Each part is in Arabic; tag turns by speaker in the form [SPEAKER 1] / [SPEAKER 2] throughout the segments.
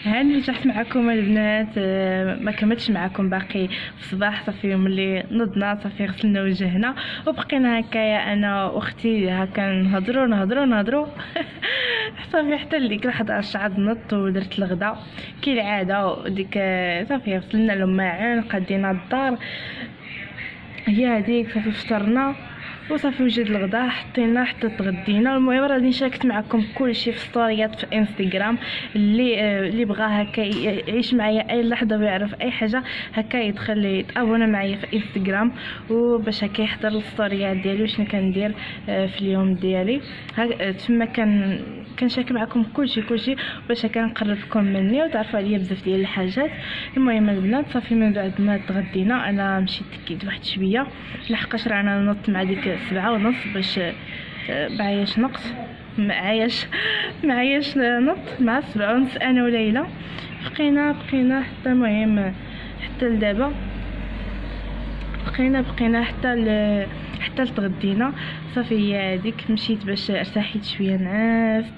[SPEAKER 1] هاني رجعت معكم البنات. ما كملتش معكم باقي في الصباح. صافي ملي نضنا صافي غسلنا وجهنا وبقينا هكايا انا واختي هكا نهضروا صافي حتى لديك لحظه عاد نط ودرت الغدا كالعاده. وديك صافي غسلنا الماعن قدينا الدار هي هذيك. صافي فطرنا وصافي وجد الغداء حطينا حتى تغدينا. المهم راني شاركت معكم كلشي في ستوريات في انستغرام. اللي بغى هكا يعيش معايا اي لحظه ويعرف اي حاجه هكا يدخل يتابونا معايا في انستغرام وباش هكا يحضر الستوريات ديالي وشنو كندير في اليوم ديالي. تما كنشارك معكم كلشي باش هكا نقرب لكم مني وتعرفوا عليا بزاف ديال الحاجات. المهم البنات صافي من بعد ما تغدينا انا مشيت تكيت واحد شويه لحقاش رانا نط مع ديك 7:30 باش معاياش نقص معاياش نط مع 7:30 انا وليلى. بقينا حتى المهم حتى لدابا بقينا حتى لتغدينا. صافي هي هذيك مشيت باش ارتاحيت شويه نعست.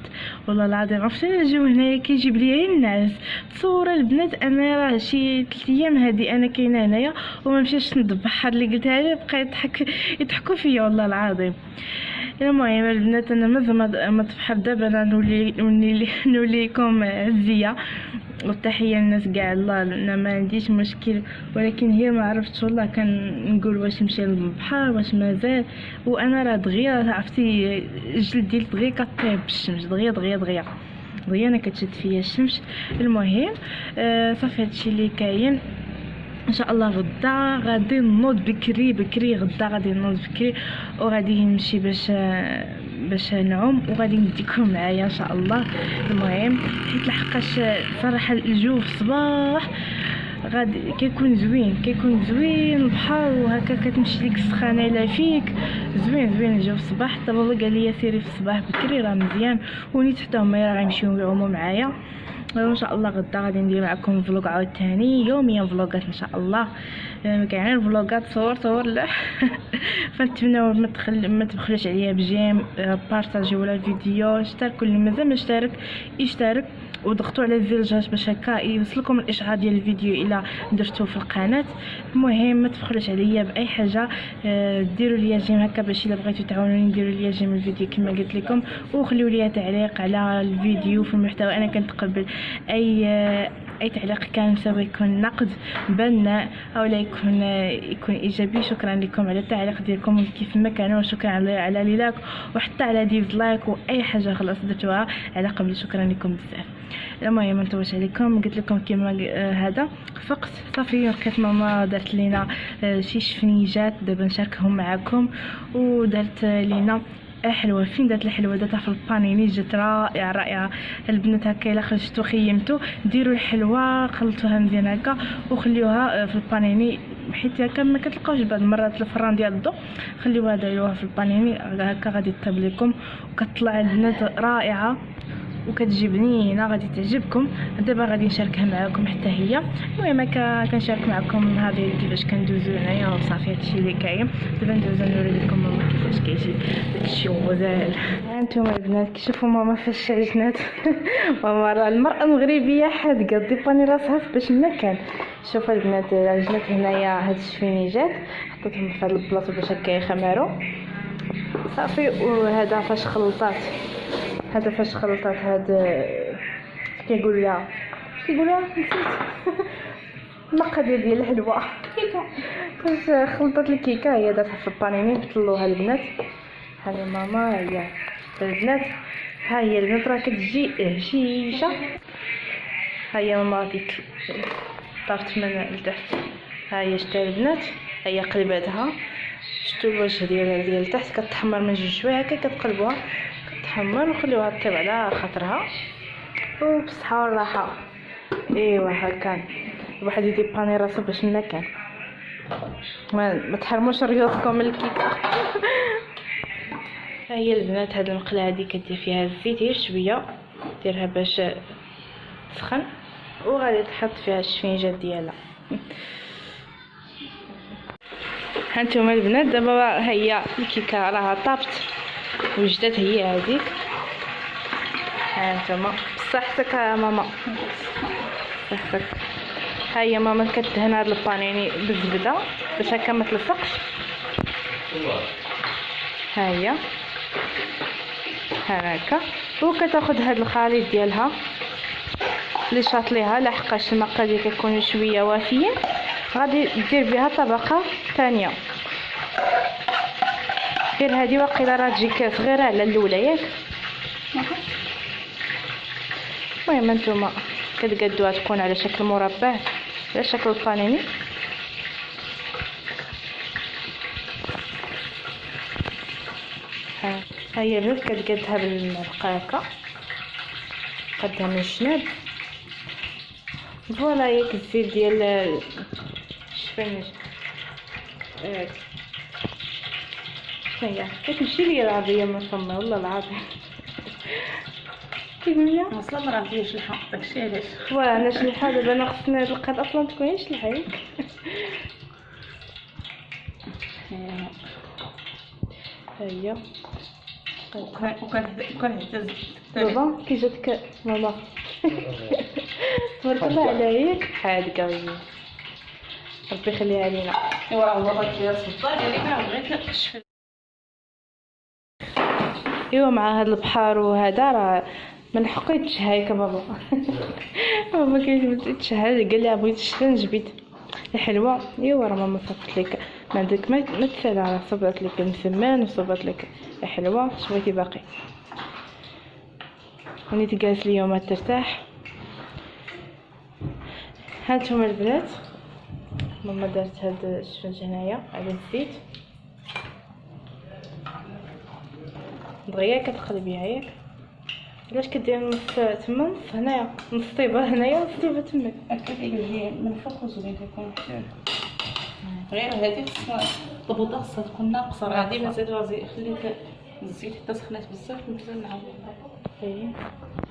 [SPEAKER 1] والله العظيم عرفتي الجو هنايا كيجيب لي النعاس. تصور البنات انا راه شي 3 ايام هذه انا كاينه هنايا وما مشيتش نض البحر اللي قلتها لي بقى يضحكوا فيا والله العظيم. المهم البنات انا مازال ما تفحر دابا انا نولي لكم عزيه والتحيه للناس كاع. الله انا ما عنديش مشكل ولكن هي ما عرفتش والله نقول واش نمشي للبحر واش مازال. وانا راه دغيا عرفتي الجلد ديالي دغيا كطيب بالشمس دغيا انا كتشد فيا الشمس. المهم صافي هادشي اللي كاين. ان شاء الله غدا غادي نوض بكري غدا غادي نوض بكري وغادي نمشي باش نعوم وغادي نديكم معايا ان شاء الله. المهم حيت لحقاش صراحه الجو في الصباح غادي كيكون زوين البحر وهكا كتمشي ديك السخانه الا فيك زوين الجو في الصباح. حتى بابا قال لي سيري في الصباح بكري راه مزيان ونيت حتى هما راه غيمشيو يعوموا معايا. ان شاء الله غدا غادي ندير معكم فلوق عاوتاني يوميا فلوقات ان شاء الله. كاين الفلوقات صور لا فنتمنوا ما تبخلوش عليا بجيم بارطاجيو ولا الفيديو اشتركوا اللي مازال ما اشترك يشترك وضغطوا على زر الجرس باش هكا يوصلكم الاشعار ديال الفيديو الا درتوه في القناه. المهم ما تبخلوش عليا باي حاجه. ديروا لي جيم هكا باش الا بغيتوا تعاونوني ديروا لي جيم الفيديو كما قلت لكم وخليوا لي تعليق على الفيديو في المحتوى. انا كنتقبل اي تعليق كان سواء يكون نقد بناء او لا يكون ايجابي. شكرا لكم على التعليق ديالكم كيف ما كان وشكرا على لايك وحتى على ديزلايك واي حاجه خلاص درتوها على قبل. شكرا لكم بزاف. المهم ما نطولش عليكم قلت لكم كيما هذا فقط صافي. لقيت ماما دارت لينا شي شفنيجات دابا نشاركهم معكم ودارت لينا حلوه. فين دارت الحلوه؟ دارتها في البانيني جات رائعه البنات. هكا الا خرجتو خيمتو ديروا الحلوه خلطوها مزيان هكا وخليوها في البانيني حيت هكا ما كتلقاوش بعض المرات الفران ديال الضو. خليوها ديروها في البانيني هكا غادي طيب لكم وكتطلع البنات رائعه وكتجي بنينه غادي تعجبكم. دابا غادي نشاركها معكم حتى هي. المهم كنشارك معكم هذه كيفاش كندوزو هنايا وصافي هادشي اللي كاين. دابا ندوزو نوري لكم ماما كيفاش كيجي داكشي غزال. هانتوما البنات كيشوفوا ماما فاش عجنات ماما راه المراه المغربيه حادقه ديباني راسها باش المكان. شوفوا البنات عجنات هنايا هاد الشفينيجات حطيتهم في هاد البلاصه باش هكا يخمروا صافي. وهذا فاش خلطات هذا كيقول لها نسيت المقادير ديال الحلوه فاش خلطت الكيكه هي دافعه في البانيني طلوها البنات. هذه ماما هي البنات ها هي البنات راه كتجي هشيشه. ها هي ماما غادي طارت من لتحت. ها هي شتا البنات ها هي قلباتها شتو الوجه ديال لتحت كتحمر من جوج شويه هكا كتقلبوها كتحمر وخليوها طيب على خاطرها وبصحه والراحه. ايوا هكا الواحد يدير باني راسو باش المكان ما تحرموش ريوسكم من الكيكه. ها هي البنات هاد المقله هادي كدير فيها الزيت غير شويه ديرها باش تسخن وغادي تحط فيها الشفينجات ديالها. هانتوما البنات دابا هي الكيكه راها طابت وجدات هي هذيك. هانتوما صحتك يا ماما، صحتك. هيا ماما كدهن هاد البانيني بالزبده باش هكا ما تلصقش. هيا هكا، وكتاخد هاد الخليط ديالها اللي شاطليها لحقاش المقادير كيكونوا شويه وافيين، غادي دير بها طبقه ثانيه. غير هادي واقيلا راه تجيك صغيره على الاولى ياك. المهم نتوما كتقادوها تكون على شكل مربع على شكل البانيني. ها هي البنات كتقادها بالمعلقه هكا، قدها من الجناب. فوالا ياك الزيت ديال الشفنج هيا كتمشي ليا العربيه ما فما والله العظيم. كيقولي
[SPEAKER 2] اصلا ما راه فيها شلحه داكشي علاش.
[SPEAKER 1] واه انا شلحه دابا انا خصني هاد القط اصلا تكون شلحه ياك. هيا
[SPEAKER 2] وكنهتز
[SPEAKER 1] بابا كي جاتك ماما. تبارك الله عليك حادقه وهي ربي يخليها علينا.
[SPEAKER 2] ايوا راه هو غادي الصباط ديالي ما بغيت نشفل.
[SPEAKER 1] ايوا مع هاد البحر وهذا راه ما لحقيتش هايكا بابا. بابا كيجبد تشهد قال لي بغيت الشفنج جبت الحلوه. ايوا راه ماما صبت لك ما عندك ما تسال، راه صبت لك المسمان وصبت لك الحلوه. شويتي باقي وني تجالس اليوم ما ترتاح. هانتوما البنات ماما دارت هاد الشفنج هنايا على الزيت دغيا كتقلبيها ياك. علاش كدير نص تما نص هنايا، نص طيبه هنايا ونص طيبه تماك
[SPEAKER 2] هكا كيجي من فوق وزوين كيكون محتاج. غير هذه خصها الضبوطه خصها تكون ناقصه. غادي ما زادوها خليت الزيت حتى سخنات بزاف ونبدا نعاودها.
[SPEAKER 1] اي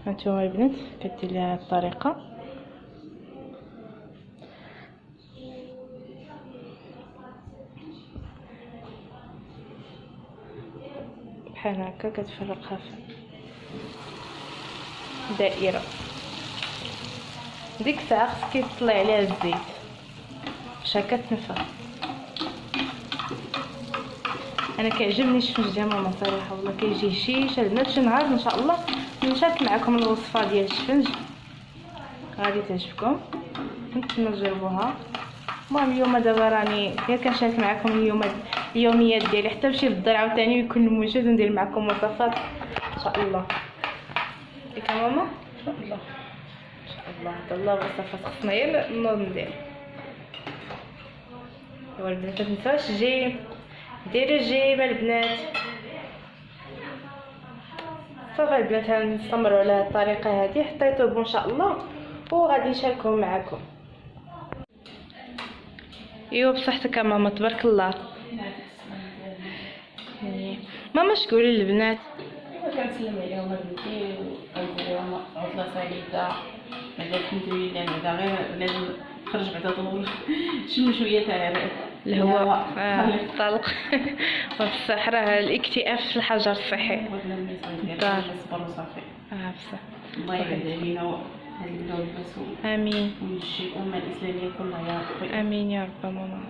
[SPEAKER 1] هانتوما البنات كدير ليها هاد الطريقه بحال هكا كتفرقها في دائره. ديك الساعه خصك تطلع عليها الزيت باش هكا تنفخ. انا كيعجبني الشفنج ديال ماما صراحه والله كيجي هشيش. البنات شي نهار ان شاء الله نشارك معكم الوصفه ديال الشفنج غادي تعجبكم، نتمنى تجربوها. المهم اليوم دابا راني غير كنشارك معكم اليوميات ديالي حتى نمشي للدار عاوتاني يكون موجود وندير معكم وصفات ان شاء الله. ياك ماما ان شاء الله ان شاء الله. الله وصفات خصنا غير نوض ندير. ايوا البنات متنساوش الجيم، ديروا الجيم البنات. صافي البنات غنستمروا على الطريقه هذه حتى يطيبوا ان شاء الله وغادي نشاركهم معكم. ايوا بصحتك يا ماما تبارك الله. ماما شكون للبنات؟
[SPEAKER 2] كنسلم عليهم بنتي ونقول لهم عطله سعيده. بعدا الحمد لله بعدا غير لازم نخرج بعدا طول شنو شويه تاع
[SPEAKER 1] الهواء الطلق. بصح راه الاكتئاب في الحجر الصحي.
[SPEAKER 2] نصبر وصافي.
[SPEAKER 1] بصح
[SPEAKER 2] الله يهدي علينا هذه الدولة
[SPEAKER 1] امين
[SPEAKER 2] ونجي الامه الاسلاميه كلها يا ربي.
[SPEAKER 1] امين يا رب ماما.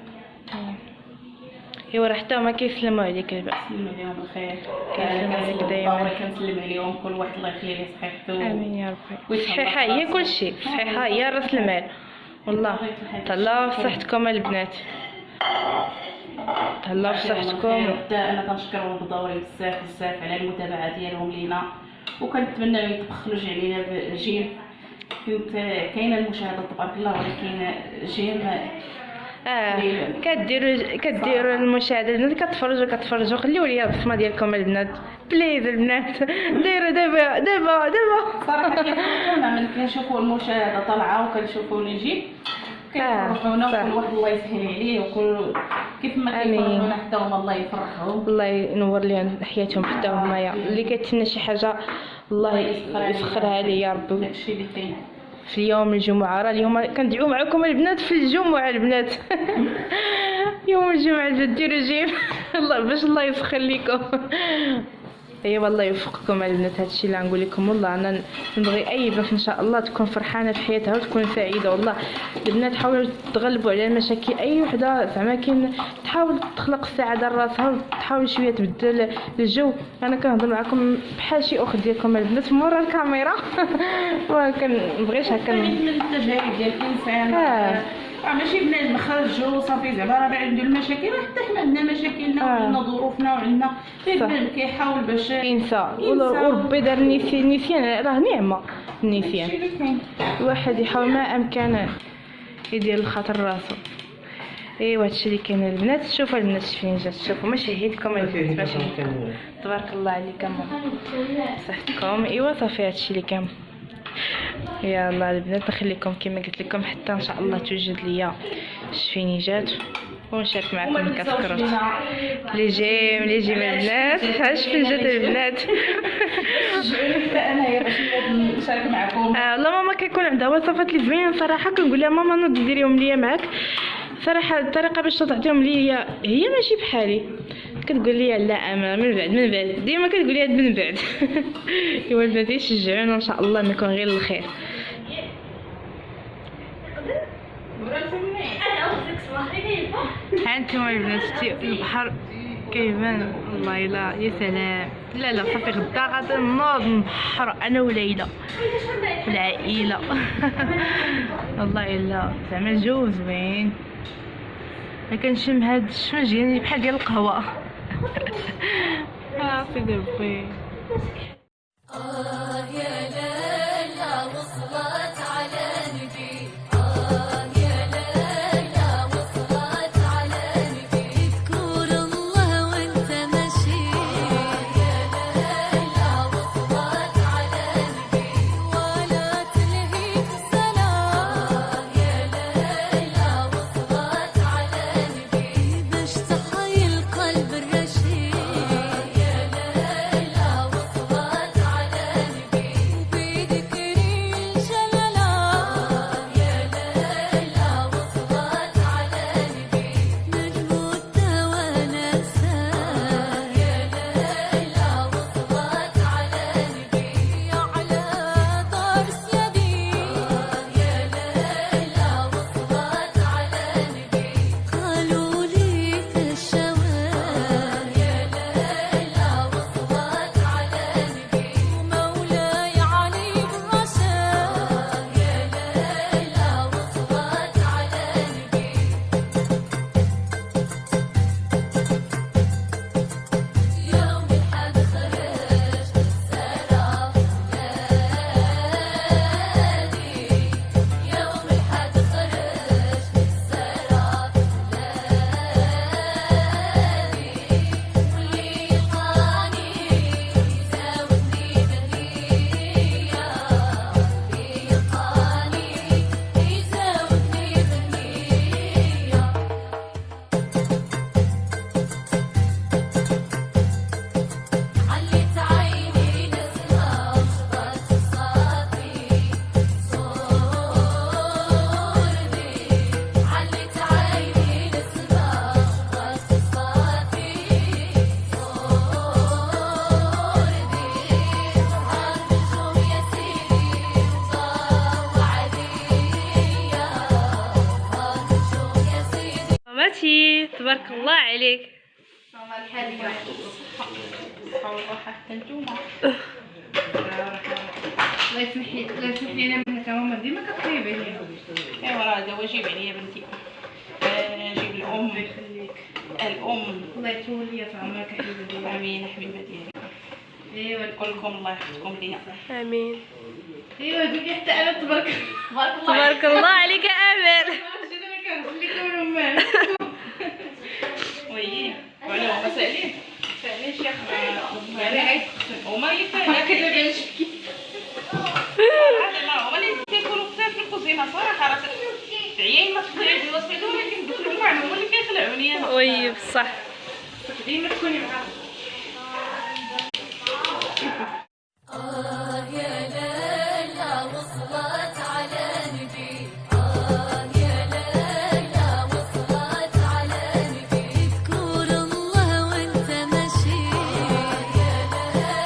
[SPEAKER 1] ايوا راه حتى هما كيسلموا عليك الباس.
[SPEAKER 2] نسلم عليهم بالخير.
[SPEAKER 1] كنسلم عليك دايما.
[SPEAKER 2] كنسلم عليهم كل واحد الله يخلي لي صحيحته.
[SPEAKER 1] امين يا ربي. الصحيحه هي كل شيء، الصحيحه هي راس المال والله. تهلاو في صحتكم البنات، تهلاو في صحتكم.
[SPEAKER 2] حتى انا كنشكرهم بدوري بزاف بزاف على المتابعه ديالهم لينا، وكنتمنى ما يتبخلوش علينا بجيم. كنت كاينه المشاهدات تبارك الله ولكن جيم
[SPEAKER 1] كديروا المشاهده البنات كتفرجوا خليوا لي البصمه ديالكم البنات بليز البنات. ديروا دابا
[SPEAKER 2] صراحه كنا كنشوفوا المشاهده طالعه وكنشوفوا نجيب كيفرحونا وكل واحد الله يسهل عليه وكل كيف ما كيفرحونا حتى هما الله يفرحهم.
[SPEAKER 1] الله ينور لهم حياتهم حتى هما يا اللي كيتمنى شي حاجه الله يسخرها ليه يا ربي.
[SPEAKER 2] داكشي اللي كاين
[SPEAKER 1] في اليوم الجمعه. راه اليوم كندعو معكم البنات في الجمعه البنات. يوم الجمعه ديروا جيم الله باش الله يسخر لكم. اي والله يوفقكم البنات. هادشي اللي غنقول لكم، والله انا نبغي اي بنت ان شاء الله تكون فرحانه في حياتها وتكون سعيده. والله البنات حاولوا تغلبوا على المشاكل، اي وحده زعما كاين تحاول تخلق السعاده لراسها وتحاول شويه تبدل الجو. انا كنهضر معكم بحال شي اخت ديالكم البنات مورا الكاميرا وكنبغيش هكا
[SPEAKER 2] من التجارب ديال الانسان. ماشي بنادم خرج وصافي زعما راه عنده المشاكل، حتى حنا عندنا مشاكلنا وعندنا ظروفنا وعندنا بنادم كيحاول باش
[SPEAKER 1] ينسى. وربي دار النسيان راه نعمه. النسيان الواحد يحاول ما امكن يدير الخاطر راسو. ايوا هادشي اللي كاين البنات. شوفوا البنات فين جات، شوفوا ما شهيتكم البنات باش تبارك الله عليكم صحتكم. ايوا صافي هادشي اللي كان. يلا البنات نخليكم كما قلت لكم حتى ان شاء الله توجد ليا شفينيجات ونشارك معكم الكسكروت اللي جاي من البنات. شفينيجات البنات
[SPEAKER 2] انا باش نشارك معكم.
[SPEAKER 1] والله ماما كيكون عندها وصفات اللي زوينه صراحه. كنقول لها ماما نوض ديريهم ليا معاك. صراحه الطريقه باش تعطيهم ليا هي ماشي بحالي. كتقول لي لا اما من بعد ديما كتقول لي من بعد. ايوا البنات يشجعونا ان شاء الله ما يكون غير الخير. هانتوما البنات البحر كيبان والله. لا يا سلام. لا صافي غدا غادي نوض نبحر انا وليلى والعائله. والله الا زعما الجو زوين. كنشم هاد الشمس يعني بحال ديال القهوه. في قلبي.
[SPEAKER 3] يا ليلى وصلت على نبي. يا ليلى وصلت على نبي. اذكر الله وانت ماشي. يا ليلى وصلت على نبي. ولا تلهيك سلام. يا ليلى وصلت على نبي. باش تحيي القلب الرشيد. يا ليلى وصلت على نبي. وبذكري الجلالة. يا ليلى وصلت على نبي. نجم الدوا نساه. يا ليلى وصلت على نبي. على دار سيدي. يا ليلى وصلت على نبي. قالوا لي في الشوارع. يا ليلى وصلت على نبي. ومولاي علي بالرشاد. يا ليلى وصلت على نبي. يوم الحد خرجت السراف ليالي. يوم الحد خرجت السراف ليالي. واللي يلقاني يزاودني بالنية. واللي يلقاني يزاودني بالنية. عليت عيني نسمة وشبرت الصافي صورني. عليت عيني نسمة وشبرت الصافي صورني. ظهر نجوم يا سيدي وضاو عليا. ظهر نجوم يا سيدي.
[SPEAKER 1] مامتي تبارك الله عليك.
[SPEAKER 2] الله يحييك والراحه حتى نتوما.
[SPEAKER 1] الله يسمح لنا منك ماما ديما كطيبي ليا.
[SPEAKER 2] ايوا راه هذا واجب عليا بنتي. جيب الام
[SPEAKER 1] الله يتولي في عمرك حبيبه ديالي.
[SPEAKER 2] امين حبيبه ديالي.
[SPEAKER 1] ايوا
[SPEAKER 2] كلكم الله يحفظكم ليا.
[SPEAKER 1] امين. ايوا دوكي حتى انا تبارك
[SPEAKER 2] تبارك الله
[SPEAKER 1] تبارك الله عليك امل.
[SPEAKER 2] انا كنخليكم الامهات. وي وعلى هما سالين شيخ هما اللي كيبانش بكي. هما اللي كيكونوا في الكوزينه صراحه. راه عيين ما تقدريش توصلوا، ولكن دوك الامهات هما اللي كيخلعوني انا.
[SPEAKER 1] وي بصح
[SPEAKER 2] ديما تكوني معاهم.
[SPEAKER 3] يا ليلى وصلت على نبي. يا ليلى وصلت على نبي. اذكر الله وانت ماشي. يا ليلى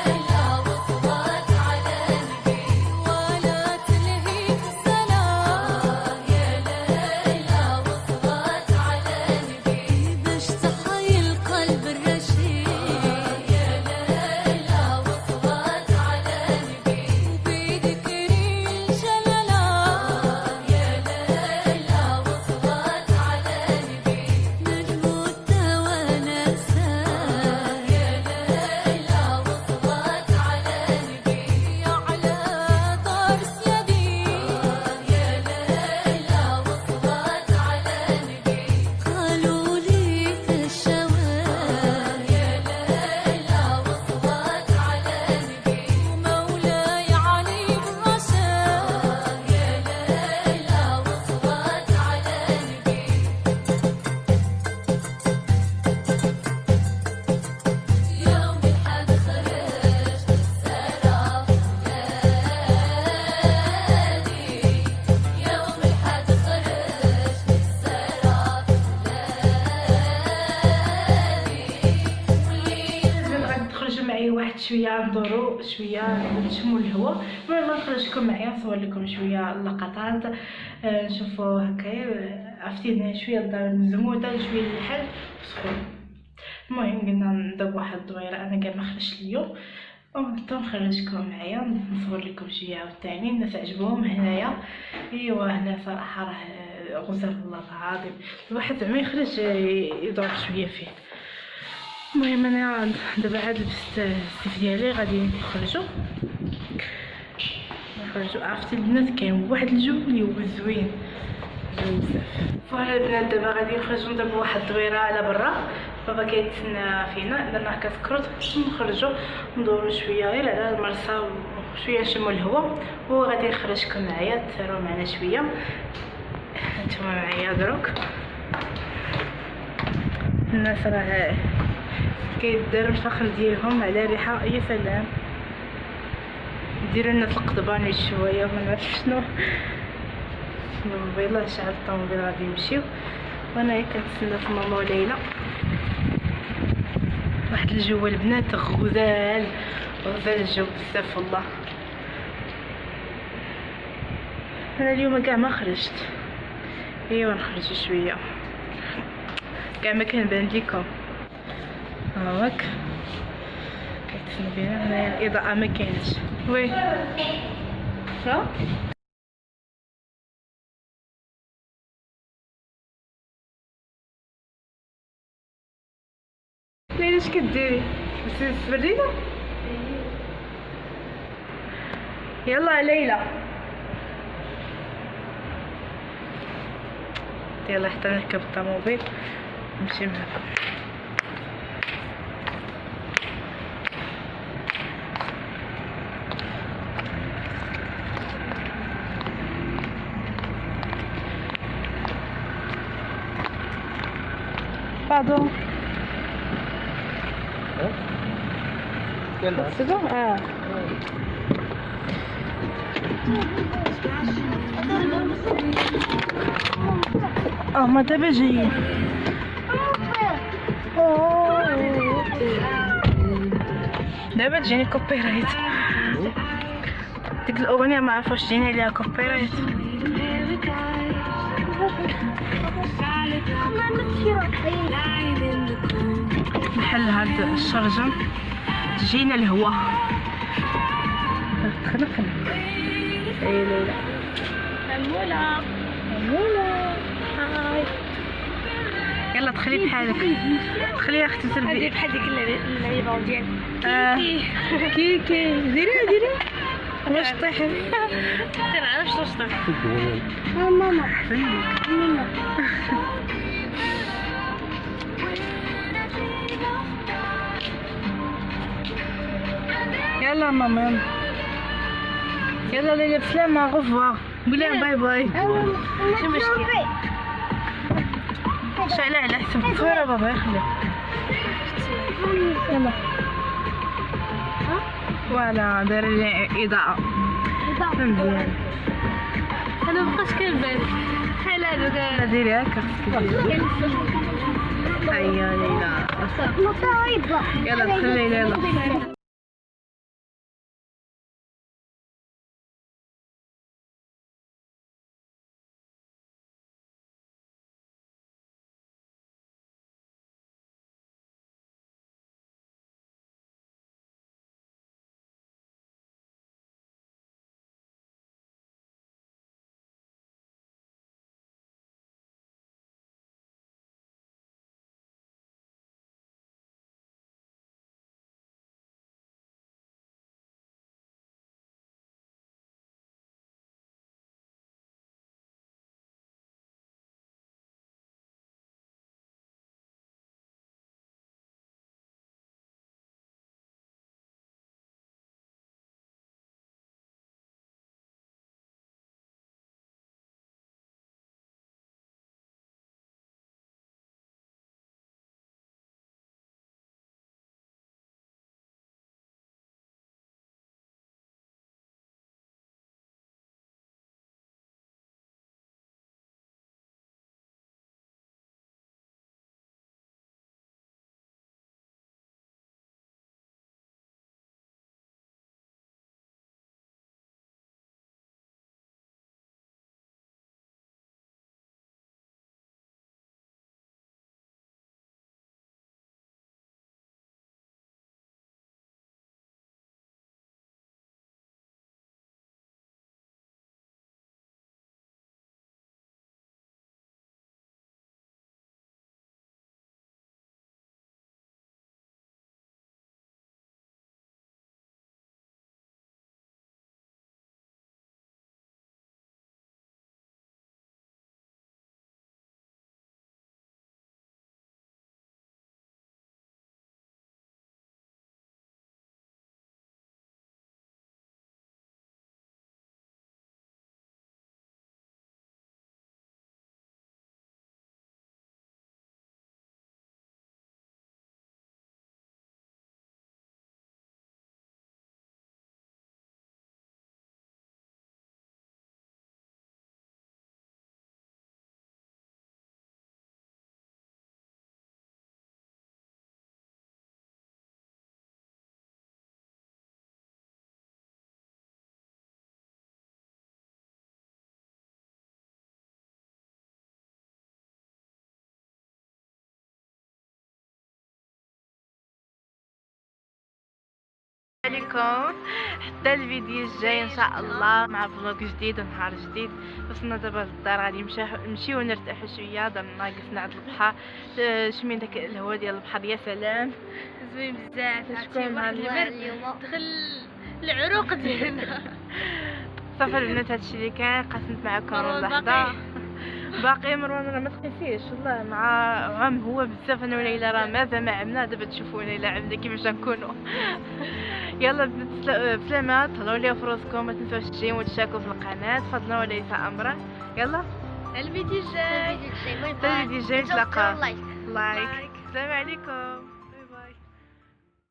[SPEAKER 1] شويه ندورو شويه نشمو الهواء. المهم نخرجكم معايا نصور لكم شويه اللقطات. نشوفوا هكايا عرفتي هنا شويه الدار مزموده شويه الحل سخون. المهم قلنا ندوب واحد الدويره انا كاع ما خرجت اليوم قلت نخرجكم معايا نصور لكم شويه عاوتاني. الناس عجبهم هنايا. ايوا هنا صراحه راه غزال الله العظيم الواحد زعما يخرج يدور شويه فيه. المهم انا دابا عاد لبست السيف ديالي غادي نخرجوا عرفتي البنات كاين واحد الجو اللي هو زوين بزاف. فوالا البنات دابا غادي نخرجوا نديروا واحد الدويره على برا. بابا كيتسنى فينا لان كتكرت باش نخرجوا ندوروا شويه غير على المرسى وشويه نشموا الهواء. هو غادي نخرجكم معايا تسيروا معنا شويه نتوما معايا دروك. الناس راه كيديروا الفخر ديالهم على ريحه يا سلام. ديروا لنا القضباني شويه ما نعرفش شنو. الموبيل شعل الطوموبيل غادي يمشيو وانا كنتسنى في ماما وليلى. واحد الجو البنات غزال الجو بزاف والله. انا اليوم كاع ما خرجت. ايوا نخرج شويه كاع ما كنبان ليكم هاك كيتسنى بينا هنايا الاضاءه ما كاينش. وي شنو ليلى اش كديري تفردينا؟ يلا ليلى يلا حتى نركب الطوموبيل نمشي معاكم. Pardon. C'est bon? Ah. ما دابا جايين. دابا تجيني كوبيرايت. ديك الاغنيه ما عرفت واش تجيني عليها كوبيرايت. نحل هاد الشرجم تجينا الهوا. دخلنا اي ليلى عموله هاي يلا دخلي بحالك دخلي يا اختي تربي
[SPEAKER 4] بحال ديك اللعيبه ديال
[SPEAKER 1] كيكي ديري واش طيحي
[SPEAKER 4] ما نعرفش واش طيح.
[SPEAKER 3] ماما
[SPEAKER 1] يلا ماما يلا ليلى بسلامة غوفوار قولي باي باي.
[SPEAKER 4] شو مشكل
[SPEAKER 1] شعلة على حسب التصويرة بابا يخليك. يلا فوالا داير لي اضاءة مزيان.
[SPEAKER 4] انا مابقاش كنبان بحال هادوك.
[SPEAKER 1] ديري هكا هيا ليلى يلا دخلي ليلى يلا. عليكم حتى الفيديو الجاي ان شاء الله مع فلوق جديد ونهار جديد. وصلنا دابا للدار غادي نمشيو ونرتاحو شويه، دار ناقصنا عند البحر. شمين داك الهواء ديال البحر يا سلام
[SPEAKER 4] زوين بزاف.
[SPEAKER 1] شكون مع
[SPEAKER 4] البرد دخل العروق ديالنا.
[SPEAKER 1] صافي البنات هادشي اللي كان قسمت معكم
[SPEAKER 4] مروان
[SPEAKER 1] اللحظه. باقي مروان راه ما تقيسيش والله، مع عام هو بزاف. انا وليلى راه مازال ما عملنا، دابا تشوفونا الا عملنا كيفاش غنكونوا. يلا بسلامه، تهلاو ليا في راسكم، ما تنساوش تجيو وتشاركوا في القناه، فضلا وليس امرا. يلا
[SPEAKER 4] الفيديو الجاي
[SPEAKER 1] الفيديو الجاي نتلاقاو.
[SPEAKER 4] لايك.
[SPEAKER 1] لايك. السلام عليكم.